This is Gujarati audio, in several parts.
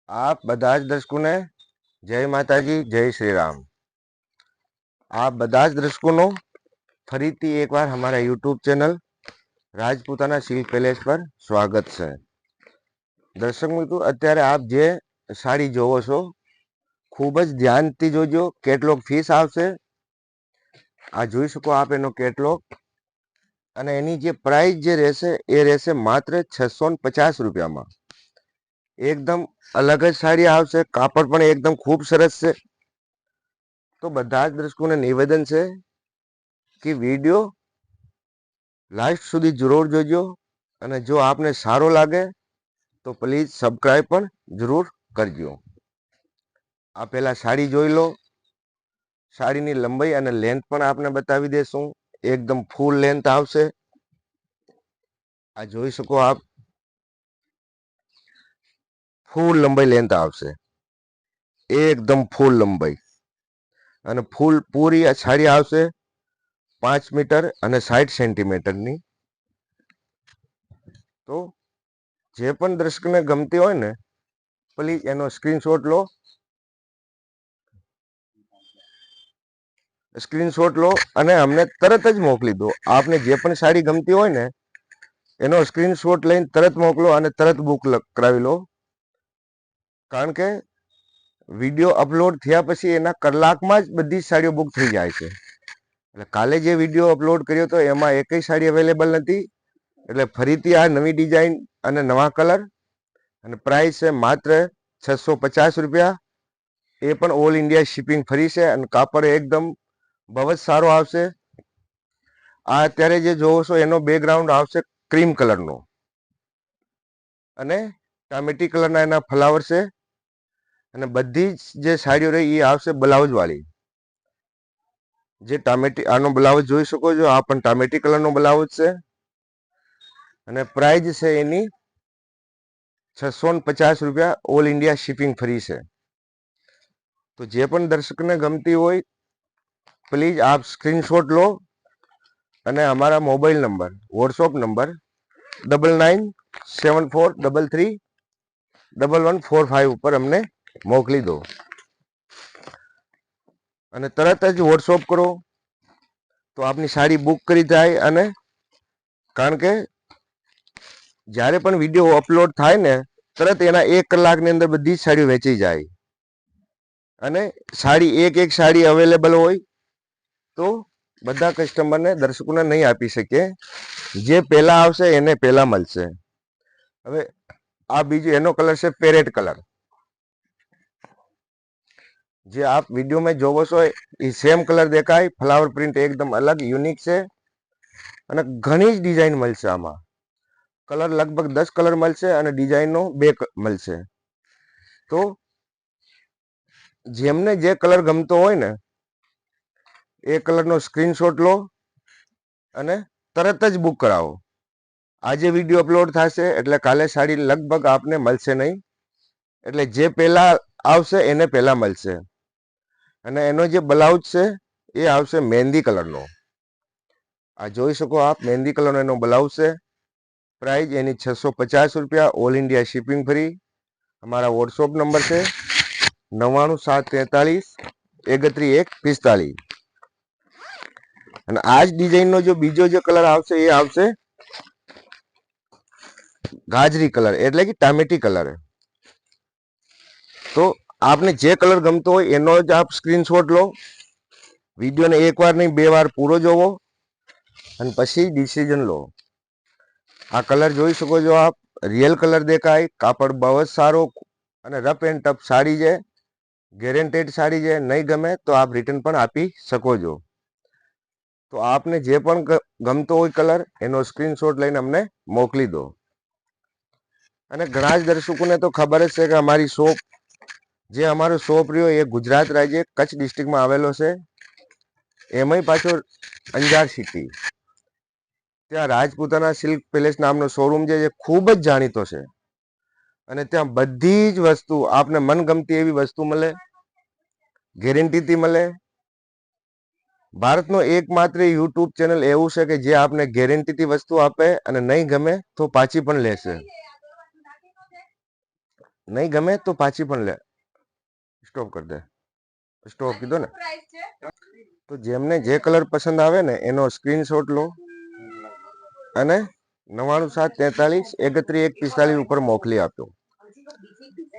आप બધા જ દર્શકોને જય માતાજી, જય શ્રી રામ। આપ બધા જ દર્શકોનો ફરીથી એકવાર અમારા YouTube channel Rajputana silk palace પર સ્વાગત છે। દર્શક મિત્રો, અત્યારે આપ જે સાડી જોવો છો ખૂબ જ ધ્યાનથી જોજો। કેટલોગ ફીસ આવશે, આ જોઈ શકો આપ એનો કેટલોગ, અને એની જે પ્રાઇસ જે રહેશે એ રહેશે માત્ર 650 રૂપિયામાં। એકદમ અલગ જ સાડી આવશે, કાપડ પણ એકદમ ખૂબ સરસ છે। તો બધા જ દર્શકોને નિવેદન છે કે વિડીયો લાસ્ટ સુધી જરૂર જોજો, અને જો આપને સારો લાગે તો પ્લીઝ સબસ્ક્રાઈબ પણ જરૂર કરજો। આ પહેલા સાડી જોઈ લો। સાડીની લંબાઈ અને લેન્થ પણ આપને બતાવી દેશું। એકદમ ફૂલ લેન્થ આવશે, આ જોઈ શકો આપ, ફૂલ લંબાઈ લેન્થ આવશે, એકદમ ફૂલ લંબાઈ, અને ફૂલ પૂરી આ સાડી આવશે 5 મીટર અને 60 સેન્ટીમીટરની। તો જે પણ દર્શકને ગમતી હોય ને, પ્લીઝ એનો સ્ક્રીનશોટ લો, અને અમને તરત જ મોકલી દો। આપને જે પણ સાડી ગમતી હોય ને એનો સ્ક્રીનશોટ લઈને તરત મોકલો અને તરત બુક કરાવી લો। કારણ કે વિડીયો અપલોડ થયા પછી એના કલાકમાં જ બધી સાડીઓ બુક થઈ જાય છે। એટલે કાલે જે વિડીયો અપલોડ કર્યો હતો એમાં એકય સાડી અવેલેબલ નથી। એટલે ફરીથી આ નવી ડિઝાઇન અને નવા કલર, અને પ્રાઇસ છે માત્ર 650 રૂપિયા। એ પણ ઓલ ઇન્ડિયા શિપિંગ ફ્રી છે, અને કાપડ એકદમ બહુ જ સારો આવશે। આ અત્યારે જે જોવો છો એનો બેકગ્રાઉન્ડ આવશે ક્રીમ કલરનો, અને ટામેટી કલરના એના ફ્લાવર છે, અને બધી જ જે સાડીઓ રહી એ આવશે બ્લાઉઝ વાળી। જે ટામેટી, આનો બ્લાઉઝ જોઈ શકો છો, આ પણ ટામેટી કલરનો બ્લાઉઝ છે, અને પ્રાઇસ છે એની 650 રૂપિયા। ઓલ ઇન્ડિયા શિપિંગ ફ્રી છે। તો જે પણ દર્શકને ગમતી હોય પ્લીઝ આપ સ્ક્રીનશોટ લો, અને અમારા મોબાઈલ નંબર, વોટ્સઅપ નંબર 9974331145 ઉપર અમને મોકલી દો, અને તરત જ વોટ્સઅપ કરો તો આપની સાડી બુક કરી જાય। અને કારણ કે જ્યારે પણ વિડીયો અપલોડ થાય ને તરત એના 1 કલાકની અંદર બધી જ સાડીઓ વેચાઈ જાય। અને સાડી એક સાડી અવેલેબલ હોય તો બધા કસ્ટમરને, દર્શકોને નહીં આપી શકીએ। જે પહેલા આવશે એને પહેલા મળશે। હવે આ બીજું એનો કલર છે પેરેટ કલર। જે આપ વિડીયોમાં જોવો છો એ સેમ કલર દેખાય, ફ્લાવર પ્રિન્ટ એકદમ અલગ યુનિક છે, અને ઘણી જ ડિઝાઇન મળશે આમાં। કલર લગભગ 10 કલર મળશે, અને ડિઝાઇનનો 2 મળશે। તો જેમને જે કલર ગમતો હોય ને એ કલરનો સ્ક્રીનશોટ લો અને તરત જ બુક કરાવો। આજે વિડીયો અપલોડ થશે એટલે કાલે સાડી લગભગ આપને મળશે નહીં। એટલે જે પહેલા આવશે એને પહેલા મળશે। અને એનો જે બ્લાઉઝ છે એ આવશે મહેંદી કલરનો। આ જોઈ શકો આપ, મહેંદી કલરનો એનો બ્લાઉઝ છે। પ્રાઇસ એની 650 રૂપિયા, ઓલ ઇન્ડિયા શિપિંગ ફ્રી। અમારા વોટ્સઅપ નંબર છે 9973313145। અને આ જ ડિઝાઇનનો જો બીજો જે કલર આવશે એ આવશે ગાજરી કલર, એટલે કે ટામેટી કલર। તો આપને જે કલર ગમતો હોય એનો જ આપ સ્ક્રીનશોટ લો। વિડીયોને 1 વાર નહીં 2 વાર પૂરો જોવો, અને પછી ડિસિઝન લો। આ કલર જોઈ શકો છો આપ, રિયલ કલર દેખાય, કાપડ બહુ જ સારો, અને રફ એન્ડ ટફ સાડી છે, ગેરેન્ટેડ સાડી છે। નહીં ગમે તો આપ રિટર્ન પણ આપી શકો છો। તો આપને જે પણ ગમતો હોય કલર એનો સ્ક્રીનશોટ લઈને અમને મોકલી દો। અને ઘણા જ દર્શકોને તો ખબર જ છે કે અમારી શોપ, જે અમારો શોપ રહ્યો એ ગુજરાત રાજ્ય કચ્છ ડિસ્ટ્રિક્ટમાં આવેલો છે। એમાંય પાછો અંજાર સિટી, ત્યાં રાજપૂતાના સિલ્ક પેલેસ નામનો શોરૂમ છે, જે ખૂબ જ જાણીતો છે। અને ત્યાં બધી જ વસ્તુ આપને મનગમતી એવી વસ્તુ મળે, ગેરંટીથી મળે। ભારતનો એકમાત્ર યુટ્યુબ ચેનલ એવું છે કે જે આપને ગેરંટીથી વસ્તુ આપે, અને નહીં ગમે તો પાછી પણ લેશે। નહીં ગમે તો પાછી પણ લે. સ્ટોપ કરી દે. સ્ટોપ કીધો ને. તો જેમને જે કલર પસંદ આવે ને એનો સ્ક્રીનશોટ લો અને 9973433145 ઉપર મોકલી આપજો.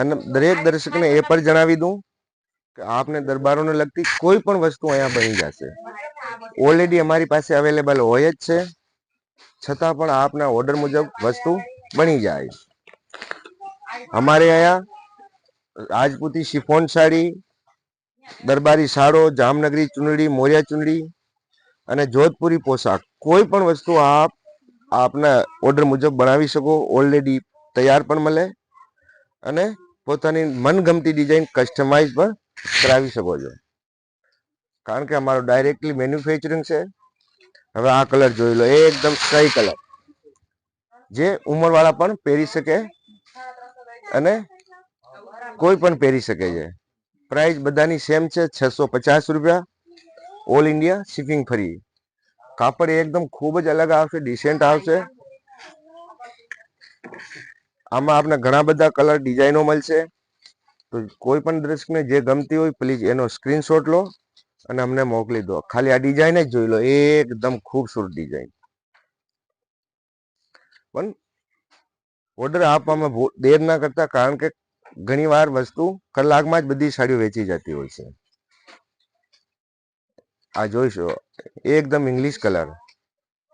અને દરેક દર્શકને એ પણ જણાવી દઉં કે આપને દરબારોને લગતી કોઈ પણ વસ્તુ અહીંયા બની જશે. ઓલરેડી અમારી પાસે અવેલેબલ હોય જ છે, છતાં પણ આપના ઓર્ડર મુજબ વસ્તુ બની જાય. અમારે અહીંયા રાજપૂતી શિફોન સાડી, દરબારી સાડો, જામનગરી ચુંદડી, મોરિયા ચુંદડી અને જોધપુરી પોશાક કોઈ પણ વસ્તુ આપના ઓર્ડર મુજબ બનાવી શકો. ઓલરેડી તૈયાર પણ મળે અને પોતાની મનગમતી ડિઝાઇન કસ્ટમાઇઝ પણ કરાવી શકો છો, કારણ કે અમારો ડાયરેક્ટલી મેન્યુફેક્ચરિંગ છે. હવે આ કલર જોઈ લો, એકદમ સ્કાય કલર, જે ઉંમરવાળા પણ પહેરી શકે અને કોઈ પણ પહેરી શકે છે. પ્રાઇસ બધાની સેમ છે, 650 રૂપિયા. All India shipping free. કાપડ એકદમ ખૂબ જ અલગ આવશે, ડિસેન્ટ આવશે. આમાં આપણે ઘણા બધા કલર ડિઝાઇનો મળશે. તો કોઈ પણ દર્શકને જે ગમતી હોય પ્લીઝ એનો સ્ક્રીનશોટ લો અને અમને મોકલી દો. ખાલી આ ડિઝાઇન જ જોઈ લો, એકદમ ખૂબસૂરત ડિઝાઇન. પણ ઓર્ડર આપવામાં દેર ના કરતા, કારણ કે ઘણી વાર વસ્તુ કલાકમાં જ બધી સાડીઓ વેચી જતી હોય છે. આ જોઈશો, એકદમ ઇંગ્લિશ કલર,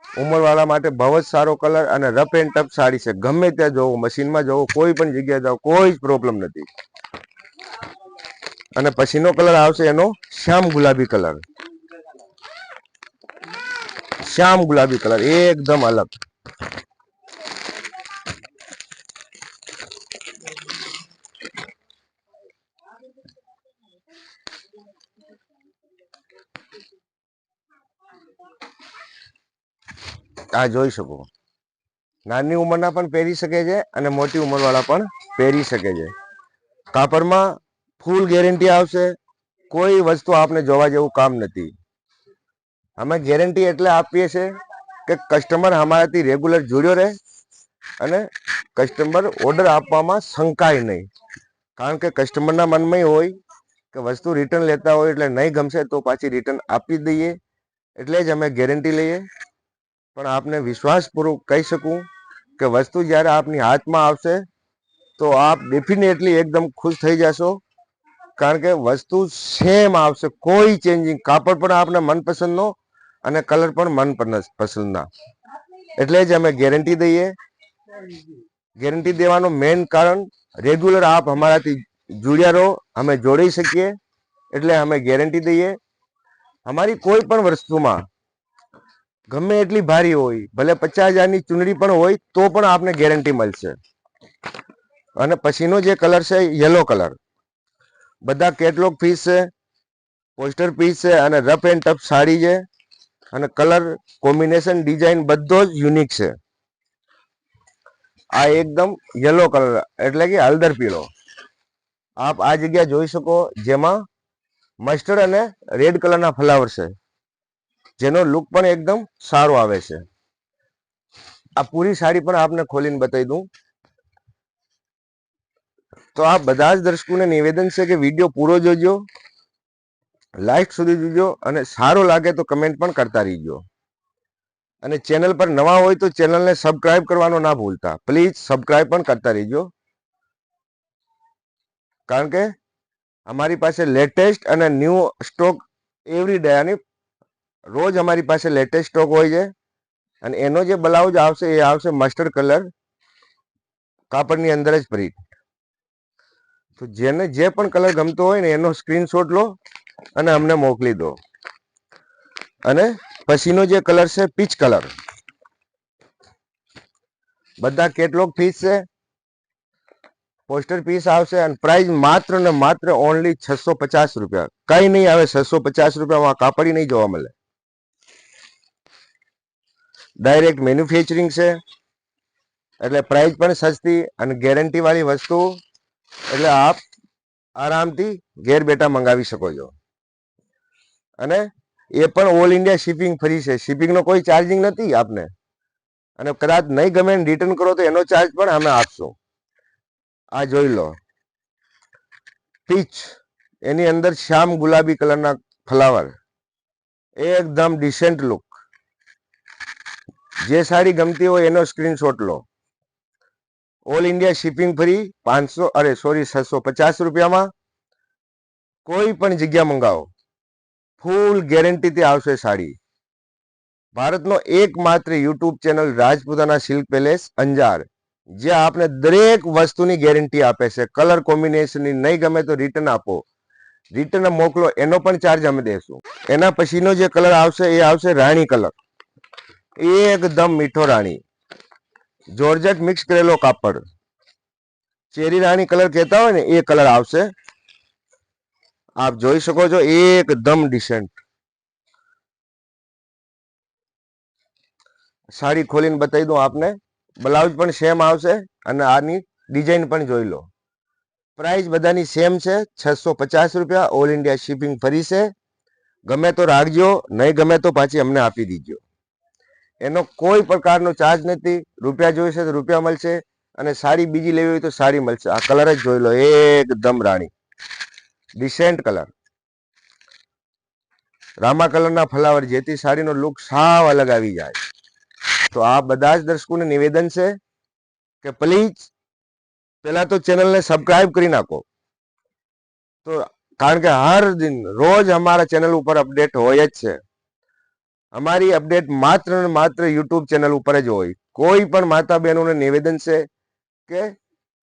ઉંમરવાળા માટે બહુ જ સારો કલર અને રફ એન્ડ ટફ સાડી છે. ગમે ત્યાં જોવો, મશીનમાં જોવો, કોઈ પણ જગ્યાએ જાઓ, કોઈ જ પ્રોબ્લેમ નથી. અને પછીનો કલર આવશે એનો શ્યામ ગુલાબી કલર. શ્યામ ગુલાબી કલર એકદમ અલગ. આ જોઈ શકો, નાની ઉંમરના પણ પહેરી શકે છે અને મોટી ઉંમરવાળા પણ પહેરી શકે છે. કાપડમાં ફૂલ ગેરંટી આવશે. કોઈ વસ્તુ આપને જોવા જેવું કામ નથી. અમે ગેરંટી એટલે આપીએ છીએ કે કસ્ટમર અમારાથી રેગ્યુલર જોડ્યો રહે અને કસ્ટમર ઓર્ડર આપવામાં શંકાય નહીં. કારણ કે કસ્ટમરના મનમાં હોય કે વસ્તુ રિટર્ન લેતા હોય એટલે નહીં ગમશે તો પાછી રિટર્ન આપી જ દઈએ, એટલે જ અમે ગેરંટી લઈએ. પણ આપને વિશ્વાસપૂર્વક કહી શકું કે વસ્તુ જ્યારે આપની હાથમાં આવશે તો આપ ડેફિનેટલી એકદમ ખુશ થઈ જશો, કારણ કે વસ્તુ સેમ આવશે, કોઈ ચેન્જિંગ. કાપડ પણ આપને મનપસંદનો અને કલર પણ મનપસંદના. એટલે જ અમે ગેરંટી દઈએ. ગેરંટી દેવાનું મેઇન કારણ રેગ્યુલર આપ અમારાથી જોડ્યા રહો, અમે જોડી શકીએ એટલે અમે ગેરંટી દઈએ. અમારી કોઈ પણ વસ્તુમાં ગમે એટલી ભારી હોય, ભલે 50,000ની ચુંદડી પણ હોય તો પણ આપને ગેરંટી મળશે. અને પછીનો જે કલર છે યલો કલર, બધા કેટલોગ પીસ છે, પોસ્ટર પીસ છે અને રફ એન્ડ ટફ સાડી છે. અને કલર કોમ્બિનેશન ડિઝાઇન બધો જ યુનિક છે. આ એકદમ યલો કલર એટલે કે હળદર પીળો આપ આ જગ્યા જોઈ શકો, જેમાં મસ્ટર્ડ અને રેડ કલરના ફ્લાવર છે, જેનો લુક પણ એકદમ સારો આવે છે. આ પૂરી સાડી પણ આપને ખોલીને બતાવી દઉં. તો આ બધા જ દર્શકોને નિવેદન છે કે વિડીયો પૂરો જોજો, લાસ્ટ સુધી જોજો અને સારો લાગે તો કમેન્ટ પણ કરતા રહીજો. અને ચેનલ પર નવા હોય તો ચેનલને સબસ્ક્રાઇબ કરવાનો ના ભૂલતા. પ્લીઝ સબસ્ક્રાઇબ પણ કરતા રહીજો, કારણ કે અમારી પાસે લેટેસ્ટ અને ન્યૂ સ્ટોક એવરી ડે, અને રોજ અમારી પાસે લેટેસ્ટ સ્ટોક હોય છે. અને એનો જે બ્લાઉઝ આવશે એ આવશે મસ્ટર્ડ કલર કાપડની અંદર જ પ્રિન્ટ. તો જેને જે પણ કલર ગમતો હોય ને એનો સ્ક્રીનશોટ લો અને અમને મોકલી દો. અને પછીનો જે કલર છે પીચ કલર, બધા કેટલોગ પીસ છે, પોસ્ટર પીસ આવશે અને પ્રાઇસ માત્ર ને માત્ર ઓનલી 650 રૂપિયા. કઈ નહીં આવે 650 રૂપિયામાં કાપડ નહીં જોવા મળે. ડાયરેક્ટ મેન્યુફેક્ચરિંગ છે એટલે પ્રાઇસ પણ સસ્તી અને ગેરંટી વાળી વસ્તુ, એટલે આપ આરામથી ઘેર બેઠા મંગાવી શકો છો. અને એ પણ ઓલ ઇન્ડિયા શિપિંગ ફ્રી છે. શિપિંગનો કોઈ ચાર્જિંગ નથી આપને. અને કદાચ નહીં ગમે રિટર્ન કરો તો એનો ચાર્જ પણ અમે આપશું. આ જોઈ લો, પીચ, એની અંદર શ્યામ ગુલાબી કલરના ફ્લાવર, એકદમ ડિસેન્ટ લુક. જે સાડી ગમતી હોય એનો સ્ક્રીનશોટ લો. ઓલ ઇન્ડિયા શિપિંગ ફ્રી 650 રૂપિયામાં કોઈ પણ જગ્યા મંગાવો, ફૂલ ગેરંટીથી આવશે સાડી. ભારતનો એકમાત્ર YouTube channel Rajputana silk palace Anjar, જે આપને દરેક વસ્તુની ગેરંટી આપે છે. કલર કોમ્બિનેશનની નહીં ગમે તો રિટર્ન આપો, રિટર્ન મોકલો, એનો પણ ચાર્જ અમે દેશું. એના પછીનો જે કલર આવશે એ આવશે રાણી કલર, એકદમ મીઠો રાણી, જોર્જેટ મિક્સ કરેલો કાપડ, ચેરી રાણી કલર કહેતા હોય ને એ કલર આવશે. આપ જોઈ શકો છો, એકદમ ડિસેન્ટ. સાડી ખોલીને બતાવી દઉં આપને. બ્લાઉઝ પણ સેમ આવશે અને આની ડિઝાઇન પણ જોઈ લો. પ્રાઇસ બધાની સેમ છે, 650 રૂપિયા. ઓલ ઇન્ડિયા શિપિંગ ફરી છે. ગમે તો રાખજો, નહીં ગમે તો પાછી અમને આપી દીજો. એનો કોઈ પ્રકારનો ચાર્જ નથી. રૂપિયા જોઈશે તો રૂપિયા મળશે, અને સાડી બીજી લેવી હોય તો સાડી મળશે. આ કલર જ જોઈ લો, એકદમ રાણી, ડિસેન્ટ કલર, રામા કલરના ફ્લાવર, જેથી સાડીનો લુક સાવ અલગ આવી જાય. તો આ બધા જ દર્શકોને નિવેદન છે કે પ્લીઝ પહેલા તો ચેનલને સબસ્ક્રાઇબ કરી નાખો. તો કારણ કે હર દિન રોજ અમારા ચેનલ ઉપર અપડેટ હોય જ છે. અમારી અપડેટ માત્ર ને માત્ર યુટ્યુબ ચેનલ ઉપર જ હોય. કોઈ પણ માતા બહેનોને નિવેદન છે કે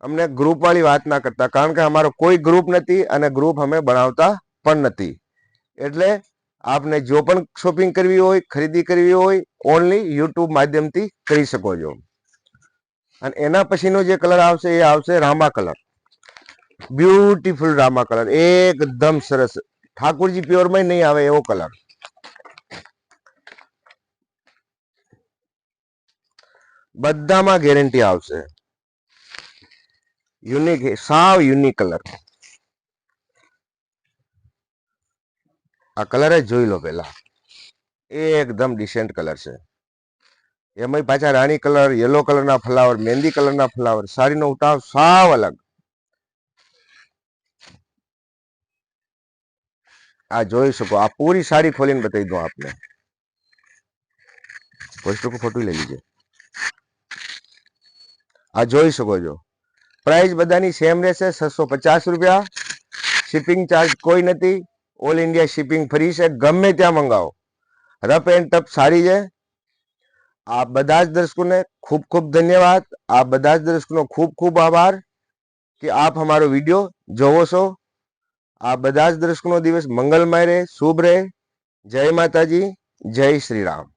અમને ગ્રુપ વાળી વાત ના કરતા, કારણ કે અમારો કોઈ ગ્રુપ નથી અને ગ્રુપ અમે બનાવતા પણ નથી. એટલે આપને જો પણ શોપિંગ કરવી હોય, ખરીદી કરવી હોય, ઓનલી યુટ્યુબ માધ્યમથી કરી શકો છો. અને એના પછીનો જે કલર આવશે એ આવશે Rama colour, beautiful Rama colour, એકદમ સરસ, ઠાકોરજી પ્યોરમાં નહીં આવે એવો કલર. બધામાં ગેરંટી આવશે. યુનિક, સાવ યુનિક કલર. આ કલર જ જોઈ લો પેલા, એકદમ ડિસેન્ટ કલર છે. એમાં પાછા રાણી કલર, યલો કલરના ફ્લાવર, મહેંદી કલરના ફ્લાવર, સાડીનો ઉઠાવ સાવ અલગ. આ જોઈ શકો, આ પૂરી સાડી ખોલીને બતાવી દઉં આપને. પોસ્ટર કો ફોટો લઈ લીજે. આ જોઈ શકો છો. પ્રાઇસ બધાની સેમ રહેશે, 650 રૂપિયા. શિપિંગ ચાર્જ કોઈ નથી. ઓલ ઇન્ડિયા શિપિંગ ફ્રી છે. ગમે ત્યાં મંગાવો, રફ એન્ડ ટફ સાડી છે. આ બધા જ દર્શકોને ખૂબ ખૂબ ધન્યવાદ. આ બધા જ દર્શકોનો ખૂબ ખૂબ આભાર કે આપ અમારો વિડીયો જોવો છો. આ બધા જ દર્શકોનો દિવસ મંગલમય રહે, શુભ રહે. જય માતાજી, જય શ્રી રામ.